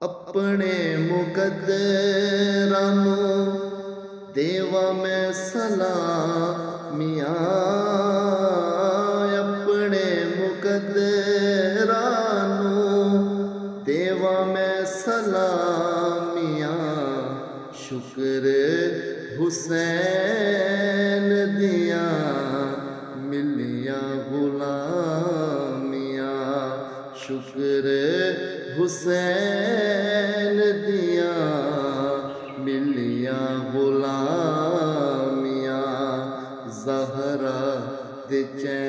अपने मुकद्दरां नूं देवा मैं सलामियां, अपने मुकद्दरां नूं देवा मैं सलामियां। शुक्र हुसैन दियां मिलियां गुलामियां, शुक्र हुसैन दियां मिलियां गुलामियां। ज़हरा दे चैन